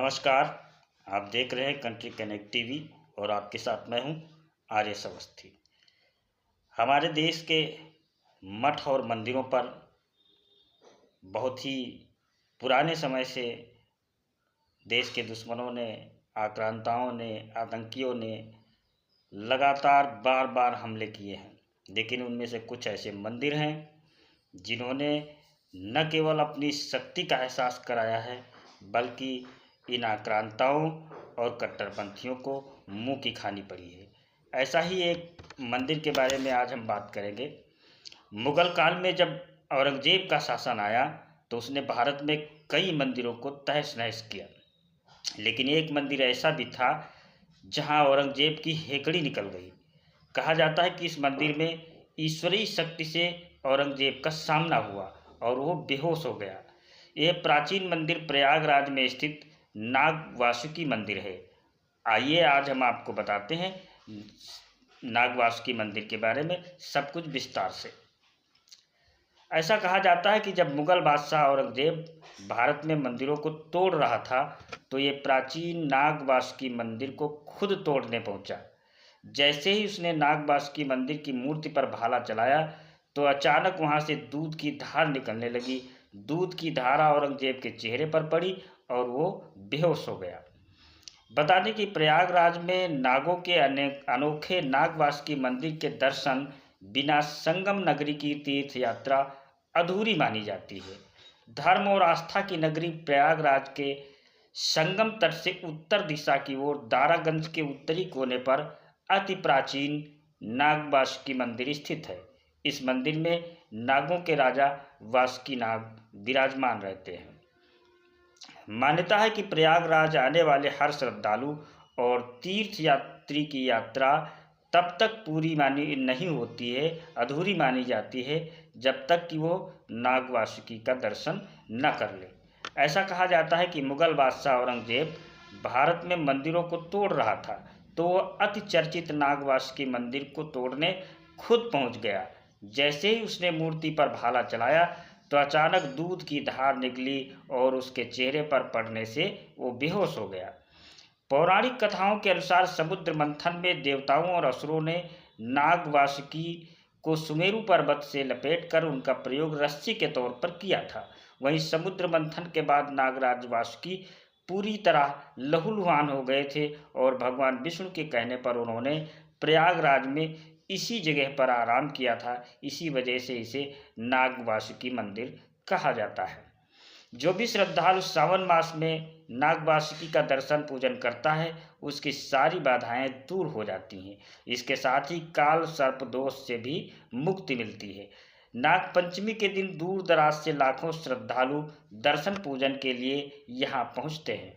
नमस्कार। आप देख रहे हैं कंट्री कनेक्ट टीवी और आपके साथ मैं हूं आर्य अवस्थी। हमारे देश के मठ और मंदिरों पर बहुत ही पुराने समय से देश के दुश्मनों ने, आक्रांताओं ने, आतंकियों ने लगातार बार बार हमले किए हैं। लेकिन उनमें से कुछ ऐसे मंदिर हैं जिन्होंने न केवल अपनी शक्ति का एहसास कराया है, बल्कि इन आक्रांताओं और कट्टरपंथियों को मुंह की खानी पड़ी है। ऐसा ही एक मंदिर के बारे में आज हम बात करेंगे। मुगल काल में जब औरंगजेब का शासन आया तो उसने भारत में कई मंदिरों को तहस नहस किया, लेकिन एक मंदिर ऐसा भी था जहां औरंगजेब की हेकड़ी निकल गई। कहा जाता है कि इस मंदिर में ईश्वरीय शक्ति से औरंगजेब का सामना हुआ और वो बेहोश हो गया। यह प्राचीन मंदिर प्रयागराज में स्थित नाग वासुकी मंदिर है। आइए आज हम आपको बताते हैं नाग वासुकी मंदिर के बारे में सब कुछ विस्तार से। ऐसा कहा जाता है कि जब मुगल बादशाह औरंगजेब भारत में मंदिरों को तोड़ रहा था तो ये प्राचीन नाग वासुकी मंदिर को खुद तोड़ने पहुंचा। जैसे ही उसने नाग वासुकी मंदिर की मूर्ति पर भाला चलाया तो अचानक वहां से दूध की धार निकलने लगी। दूध की धारा औरंगजेब के चेहरे पर पड़ी और वो बेहोश हो गया। बता दें कि प्रयागराज में नागों के अनेक अनोखे नाग वासुकी मंदिर के दर्शन बिना संगम नगरी की तीर्थ यात्रा अधूरी मानी जाती है। धर्म और आस्था की नगरी प्रयागराज के संगम तट से उत्तर दिशा की ओर दारागंज के उत्तरी कोने पर अति प्राचीन नाग वासुकी मंदिर स्थित है। इस मंदिर में नागों के राजा वासुकी नाग विराजमान रहते हैं। मान्यता है कि प्रयागराज आने वाले हर श्रद्धालु और तीर्थ यात्री की यात्रा तब तक पूरी मानी नहीं होती है, अधूरी मानी जाती है, जब तक कि वो नाग वासुकी का दर्शन न कर ले। ऐसा कहा जाता है कि मुगल बादशाह औरंगजेब भारत में मंदिरों को तोड़ रहा था तो वह अति चर्चित नाग वासुकी मंदिर को तोड़ने खुद पहुंच गया। जैसे ही उसने मूर्ति पर भाला चलाया तो अचानक दूध की धार निकली और उसके चेहरे पर पड़ने से वो बेहोश हो गया। पौराणिक कथाओं के अनुसार समुद्र मंथन में देवताओं और असुरों ने नाग वासुकी को सुमेरु पर्वत से लपेटकर उनका प्रयोग रस्सी के तौर पर किया था। वहीं समुद्र मंथन के बाद नागराज वासुकी पूरी तरह लहूलुहान हो गए थे और भगवान विष्णु के कहने पर उन्होंने प्रयागराज में इसी जगह पर आराम किया था। इसी वजह से इसे नाग वासुकी मंदिर कहा जाता है। जो भी श्रद्धालु सावन मास में नाग वासुकी का दर्शन पूजन करता है उसकी सारी बाधाएं दूर हो जाती हैं। इसके साथ ही काल सर्प दोष से भी मुक्ति मिलती है। नाग पंचमी के दिन दूर दराज से लाखों श्रद्धालु दर्शन पूजन के लिए यहाँ पहुँचते हैं।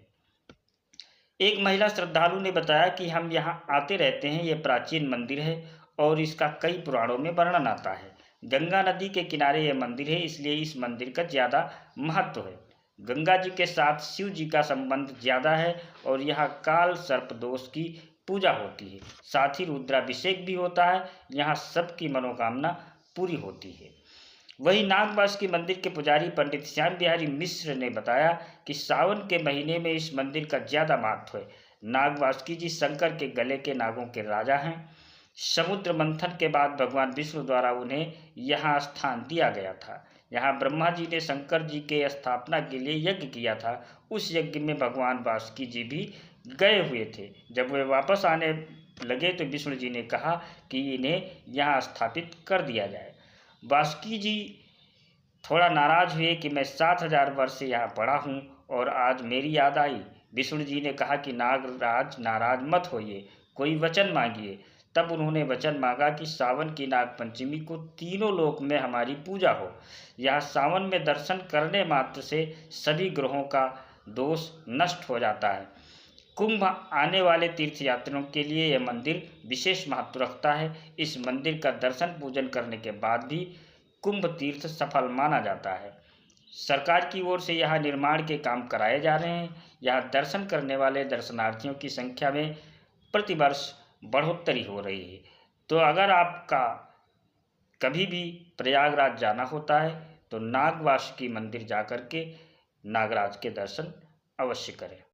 एक महिला श्रद्धालु ने बताया कि हम यहाँ आते रहते हैं, ये प्राचीन मंदिर है और इसका कई पुराणों में वर्णन आता है। गंगा नदी के किनारे यह मंदिर है, इसलिए इस मंदिर का ज़्यादा महत्व है। गंगा जी के साथ शिव जी का संबंध ज़्यादा है और यहाँ काल सर्प दोष की पूजा होती है। साथ ही रुद्राभिषेक भी होता है। यहाँ सबकी मनोकामना पूरी होती है। वहीं नाग वासुकी मंदिर के पुजारी पंडित श्याम बिहारी मिश्र ने बताया कि सावन के महीने में इस मंदिर का ज़्यादा महत्व है। नाग वासुकी जी शंकर के गले के नागों के राजा हैं। समुद्र मंथन के बाद भगवान विष्णु द्वारा उन्हें यहाँ स्थान दिया गया था। यहाँ ब्रह्मा जी ने शंकर जी के स्थापना के लिए यज्ञ किया था। उस यज्ञ में भगवान वासुकी जी भी गए हुए थे। जब वे वापस आने लगे तो विष्णु जी ने कहा कि इन्हें यहाँ स्थापित कर दिया जाए। वासुकी जी थोड़ा नाराज हुए कि मैं 7000 वर्ष से यहाँ पड़ा हूँ और आज मेरी याद आई। विष्णु जी ने कहा कि नागराज नाराज मत होइए, कोई वचन मांगिए। तब उन्होंने वचन मांगा कि सावन की नाग पंचमी को तीनों लोक में हमारी पूजा हो। यहाँ सावन में दर्शन करने मात्र से सभी ग्रहों का दोष नष्ट हो जाता है। कुंभ आने वाले तीर्थयात्रियों के लिए यह मंदिर विशेष महत्व रखता है। इस मंदिर का दर्शन पूजन करने के बाद भी कुंभ तीर्थ सफल माना जाता है। सरकार की ओर से यहाँ निर्माण के काम कराए जा रहे हैं। यहाँ दर्शन करने वाले दर्शनार्थियों की संख्या में प्रतिवर्ष बढ़ोतरी हो रही है। तो अगर आपका कभी भी प्रयागराज जाना होता है तो नाग वासुकी मंदिर जाकर के नागराज के दर्शन अवश्य करें।